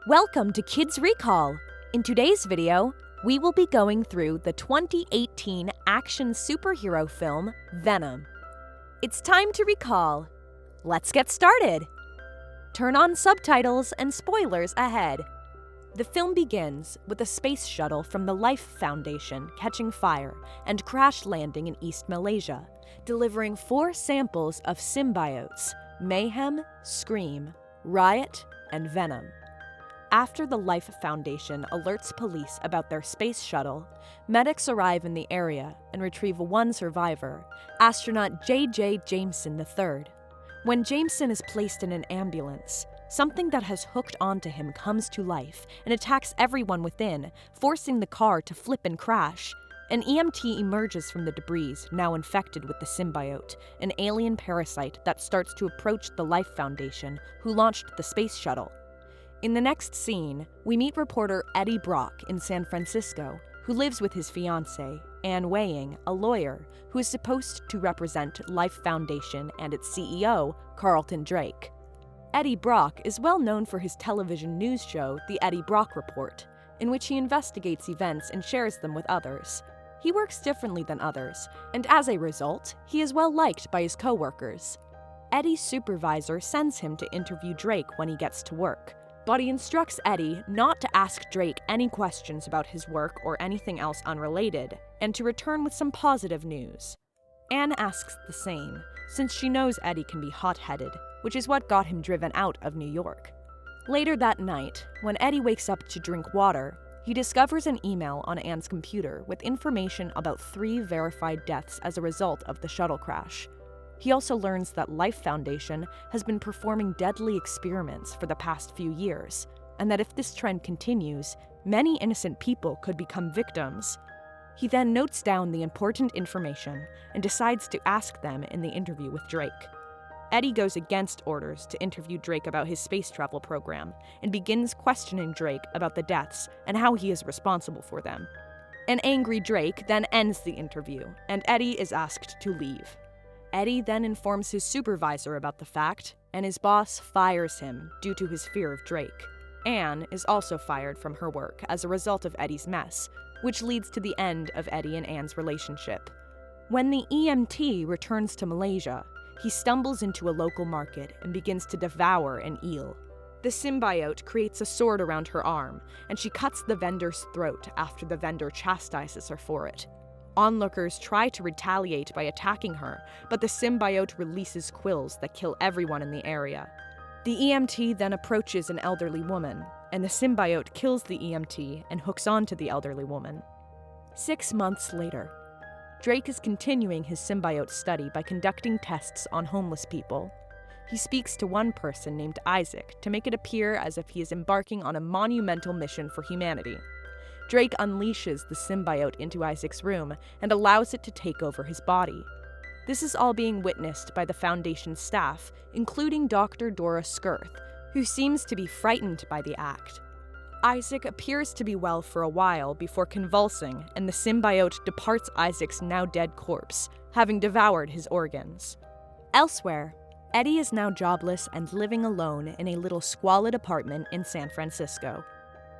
Welcome to Kids Recall! In today's video, we will be going through the 2018 action superhero film, Venom. It's time to recall. Let's get started! Turn on subtitles and spoilers ahead. The film begins with a space shuttle from the Life Foundation catching fire and crash landing in East Malaysia, delivering 4 samples of symbiotes: Mayhem, Scream, Riot, and Venom. After the Life Foundation alerts police about their space shuttle, medics arrive in the area and retrieve one survivor, astronaut J.J. Jameson III. When Jameson is placed in an ambulance, something that has hooked onto him comes to life and attacks everyone within, forcing the car to flip and crash. An EMT emerges from the debris, now infected with the symbiote, an alien parasite that starts to approach the Life Foundation, who launched the space shuttle. In the next scene, we meet reporter Eddie Brock in San Francisco, who lives with his fiancée, Anne Weighing, a lawyer, who is supposed to represent Life Foundation and its CEO, Carlton Drake. Eddie Brock is well known for his television news show, The Eddie Brock Report, in which he investigates events and shares them with others. He works differently than others, and as a result, he is well liked by his co-workers. Eddie's supervisor sends him to interview Drake when he gets to work, but he instructs Eddie not to ask Drake any questions about his work or anything else unrelated, and to return with some positive news. Anne asks the same, since she knows Eddie can be hot-headed, which is what got him driven out of New York. Later that night, when Eddie wakes up to drink water, he discovers an email on Anne's computer with information about 3 verified deaths as a result of the shuttle crash. He also learns that Life Foundation has been performing deadly experiments for the past few years, and that if this trend continues, many innocent people could become victims. He then notes down the important information and decides to ask them in the interview with Drake. Eddie goes against orders to interview Drake about his space travel program and begins questioning Drake about the deaths and how he is responsible for them. An angry Drake then ends the interview, and Eddie is asked to leave. Eddie then informs his supervisor about the fact, and his boss fires him due to his fear of Drake. Anne is also fired from her work as a result of Eddie's mess, which leads to the end of Eddie and Anne's relationship. When the EMT returns to Malaysia, he stumbles into a local market and begins to devour an eel. The symbiote creates a sword around her arm, and she cuts the vendor's throat after the vendor chastises her for it. Onlookers try to retaliate by attacking her, but the symbiote releases quills that kill everyone in the area. The EMT then approaches an elderly woman, and the symbiote kills the EMT and hooks onto the elderly woman. 6 months later, Drake is continuing his symbiote study by conducting tests on homeless people. He speaks to one person named Isaac to make it appear as if he is embarking on a monumental mission for humanity. Drake unleashes the symbiote into Isaac's room and allows it to take over his body. This is all being witnessed by the Foundation staff, including Dr. Dora Skirth, who seems to be frightened by the act. Isaac appears to be well for a while before convulsing, and the symbiote departs Isaac's now dead corpse, having devoured his organs. Elsewhere, Eddie is now jobless and living alone in a little squalid apartment in San Francisco.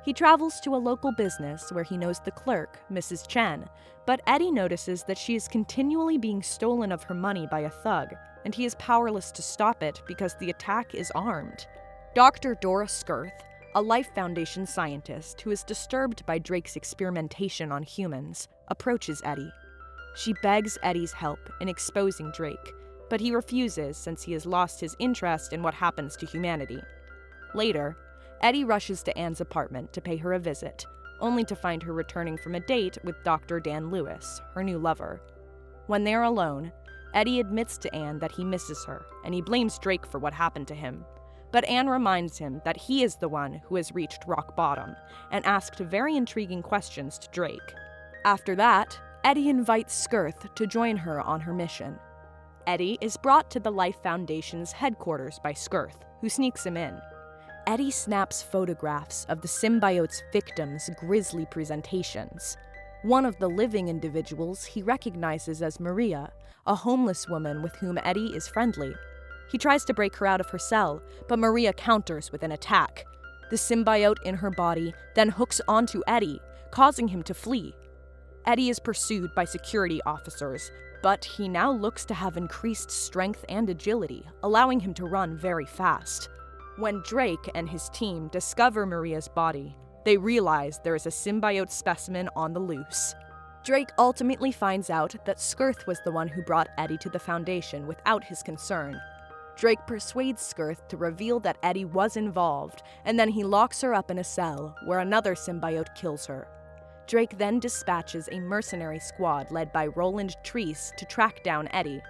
He travels to a local business where he knows the clerk, Mrs. Chen, but Eddie notices that she is continually being stolen of her money by a thug, and he is powerless to stop it because the attack is armed. Dr. Dora Skirth, a Life Foundation scientist who is disturbed by Drake's experimentation on humans, approaches Eddie. She begs Eddie's help in exposing Drake, but he refuses since he has lost his interest in what happens to humanity. Later, Eddie rushes to Anne's apartment to pay her a visit, only to find her returning from a date with Dr. Dan Lewis, her new lover. When they are alone, Eddie admits to Anne that he misses her, and he blames Drake for what happened to him. But Anne reminds him that he is the one who has reached rock bottom, and asked very intriguing questions to Drake. After that, Eddie invites Skirth to join her on her mission. Eddie is brought to the Life Foundation's headquarters by Skirth, who sneaks him in. Eddie snaps photographs of the symbiote's victims' grisly presentations. One of the living individuals he recognizes as Maria, a homeless woman with whom Eddie is friendly. He tries to break her out of her cell, but Maria counters with an attack. The symbiote in her body then hooks onto Eddie, causing him to flee. Eddie is pursued by security officers, but he now looks to have increased strength and agility, allowing him to run very fast. When Drake and his team discover Maria's body, they realize there is a symbiote specimen on the loose. Drake ultimately finds out that Skirth was the one who brought Eddie to the Foundation without his consent. Drake persuades Skirth to reveal that Eddie was involved, and then he locks her up in a cell, where another symbiote kills her. Drake then dispatches a mercenary squad led by Roland Treese to track down Eddie.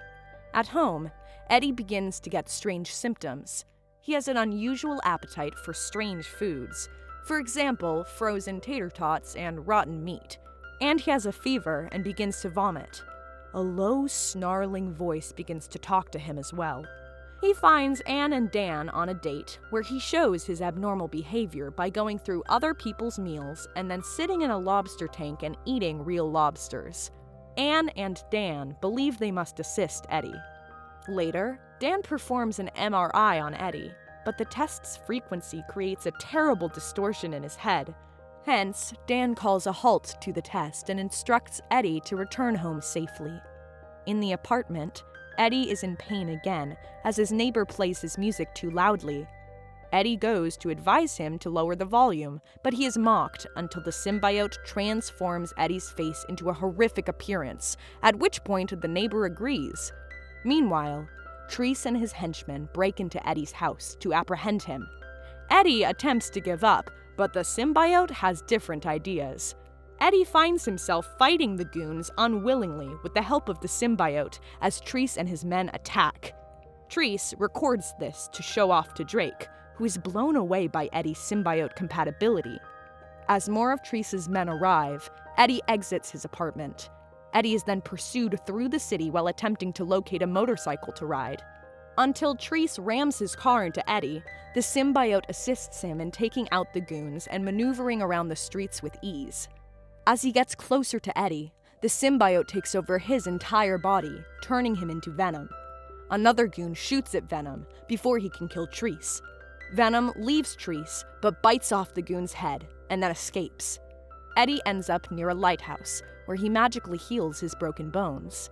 At home, Eddie begins to get strange symptoms. He has an unusual appetite for strange foods, for example, frozen tater tots and rotten meat, and he has a fever and begins to vomit. A low, snarling voice begins to talk to him as well. He finds Anne and Dan on a date where he shows his abnormal behavior by going through other people's meals and then sitting in a lobster tank and eating real lobsters. Anne and Dan believe they must assist Eddie. Later, Dan performs an MRI on Eddie, but the test's frequency creates a terrible distortion in his head. Hence, Dan calls a halt to the test and instructs Eddie to return home safely. In the apartment, Eddie is in pain again, as his neighbor plays his music too loudly. Eddie goes to advise him to lower the volume, but he is mocked until the symbiote transforms Eddie's face into a horrific appearance, at which point the neighbor agrees. Meanwhile, Treese and his henchmen break into Eddie's house to apprehend him. Eddie attempts to give up, but the symbiote has different ideas. Eddie finds himself fighting the goons unwillingly with the help of the symbiote as Treese and his men attack. Treese records this to show off to Drake, who is blown away by Eddie's symbiote compatibility. As more of Treese's men arrive, Eddie exits his apartment. Eddie is then pursued through the city while attempting to locate a motorcycle to ride. Until Treese rams his car into Eddie, the symbiote assists him in taking out the goons and maneuvering around the streets with ease. As he gets closer to Eddie, the symbiote takes over his entire body, turning him into Venom. Another goon shoots at Venom before he can kill Treese. Venom leaves Treese, but bites off the goon's head, and then escapes. Eddie ends up near a lighthouse, where he magically heals his broken bones.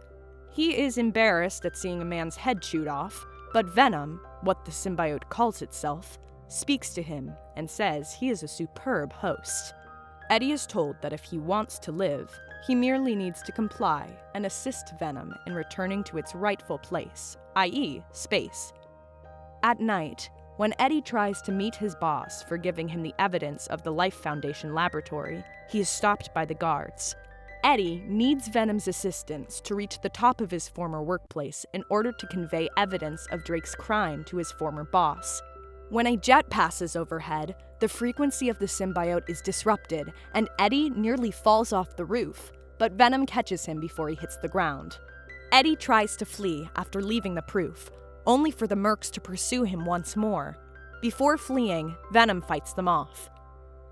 He is embarrassed at seeing a man's head chewed off, but Venom, what the symbiote calls itself, speaks to him and says he is a superb host. Eddie is told that if he wants to live, he merely needs to comply and assist Venom in returning to its rightful place, i.e., space. At night, when Eddie tries to meet his boss for giving him the evidence of the Life Foundation laboratory, he is stopped by the guards. Eddie needs Venom's assistance to reach the top of his former workplace in order to convey evidence of Drake's crime to his former boss. When a jet passes overhead, the frequency of the symbiote is disrupted, and Eddie nearly falls off the roof, but Venom catches him before he hits the ground. Eddie tries to flee after leaving the proof, only for the mercs to pursue him once more. Before fleeing, Venom fights them off.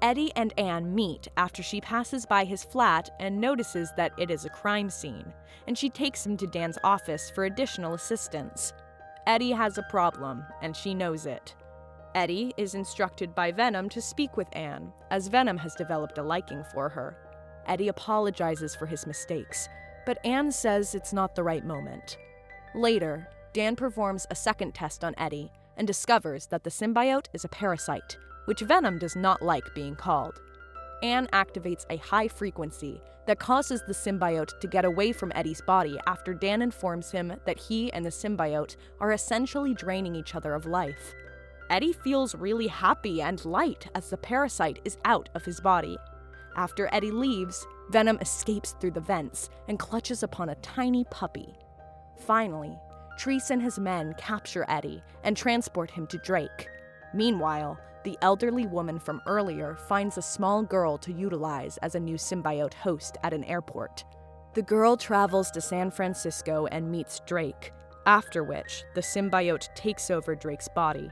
Eddie and Anne meet after she passes by his flat and notices that it is a crime scene, and she takes him to Dan's office for additional assistance. Eddie has a problem, and she knows it. Eddie is instructed by Venom to speak with Anne, as Venom has developed a liking for her. Eddie apologizes for his mistakes, but Anne says it's not the right moment. Later, Dan performs a second test on Eddie and discovers that the symbiote is a parasite, which Venom does not like being called. Anne activates a high frequency that causes the symbiote to get away from Eddie's body after Dan informs him that he and the symbiote are essentially draining each other of life. Eddie feels really happy and light as the parasite is out of his body. After Eddie leaves, Venom escapes through the vents and clutches upon a tiny puppy. Finally, Treese and his men capture Eddie and transport him to Drake. Meanwhile, the elderly woman from earlier finds a small girl to utilize as a new symbiote host at an airport. The girl travels to San Francisco and meets Drake, after which the symbiote takes over Drake's body.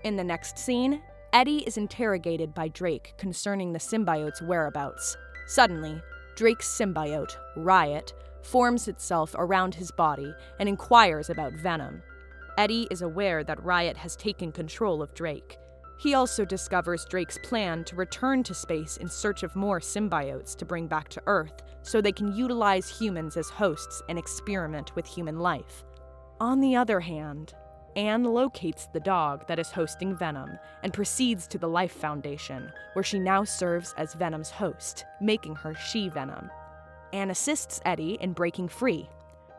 In the next scene, Eddie is interrogated by Drake concerning the symbiote's whereabouts. Suddenly, Drake's symbiote, Riot, forms itself around his body and inquires about Venom. Eddie is aware that Riot has taken control of Drake. He also discovers Drake's plan to return to space in search of more symbiotes to bring back to Earth so they can utilize humans as hosts and experiment with human life. On the other hand, Anne locates the dog that is hosting Venom and proceeds to the Life Foundation, where she now serves as Venom's host, making her She-Venom. Anne assists Eddie in breaking free.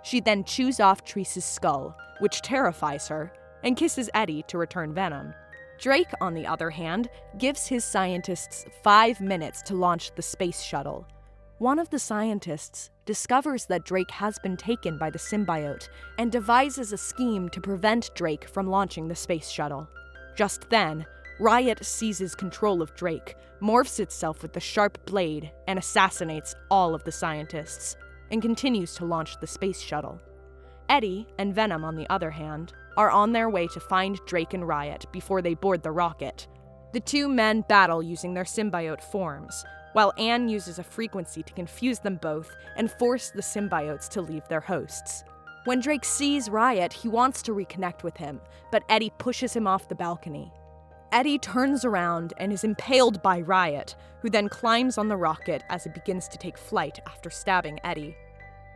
She then chews off Treece's skull, which terrifies her, and kisses Eddie to return Venom. Drake, on the other hand, gives his scientists 5 minutes to launch the space shuttle. One of the scientists discovers that Drake has been taken by the symbiote and devises a scheme to prevent Drake from launching the space shuttle. Just then, Riot seizes control of Drake, morphs itself with the sharp blade, and assassinates all of the scientists, and continues to launch the space shuttle. Eddie and Venom, on the other hand, are on their way to find Drake and Riot before they board the rocket. The two men battle using their symbiote forms, while Anne uses a frequency to confuse them both and force the symbiotes to leave their hosts. When Drake sees Riot, he wants to reconnect with him, but Eddie pushes him off the balcony. Eddie turns around and is impaled by Riot, who then climbs on the rocket as it begins to take flight after stabbing Eddie.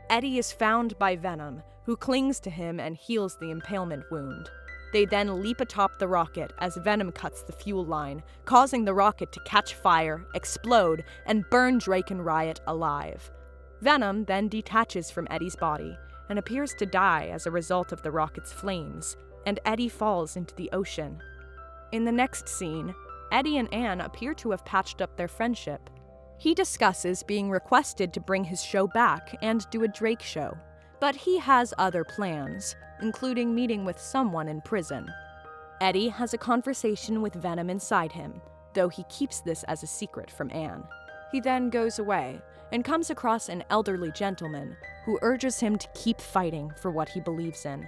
Eddie is found by Venom, who clings to him and heals the impalement wound. They then leap atop the rocket as Venom cuts the fuel line, causing the rocket to catch fire, explode, and burn Drake and Riot alive. Venom then detaches from Eddie's body and appears to die as a result of the rocket's flames, and Eddie falls into the ocean. In the next scene, Eddie and Anne appear to have patched up their friendship. He discusses being requested to bring his show back and do a Drake show, but he has other plans, including meeting with someone in prison. Eddie has a conversation with Venom inside him, though he keeps this as a secret from Anne. He then goes away and comes across an elderly gentleman who urges him to keep fighting for what he believes in.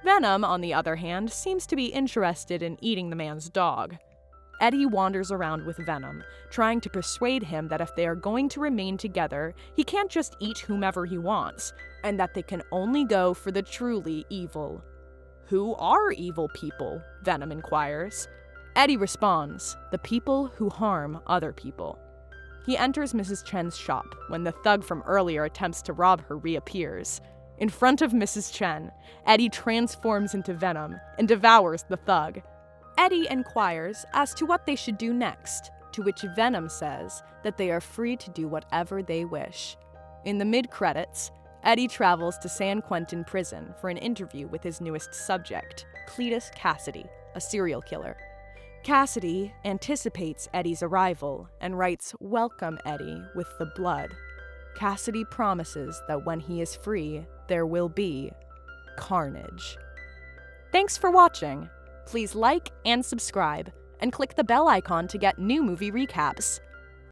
Venom, on the other hand, seems to be interested in eating the man's dog. Eddie wanders around with Venom, trying to persuade him that if they are going to remain together, he can't just eat whomever he wants, and that they can only go for the truly evil. "Who are evil people?" Venom inquires. Eddie responds, "The people who harm other people." He enters Mrs. Chen's shop when the thug from earlier attempts to rob her reappears. In front of Mrs. Chen, Eddie transforms into Venom and devours the thug. Eddie inquires as to what they should do next, to which Venom says that they are free to do whatever they wish. In the mid-credits, Eddie travels to San Quentin prison for an interview with his newest subject, Cletus Cassidy, a serial killer. Cassidy anticipates Eddie's arrival and writes, "Welcome, Eddie," with the blood. Cassidy promises that when he is free, there will be carnage. Thanks for watching. Please like and subscribe, and click the bell icon to get new movie recaps.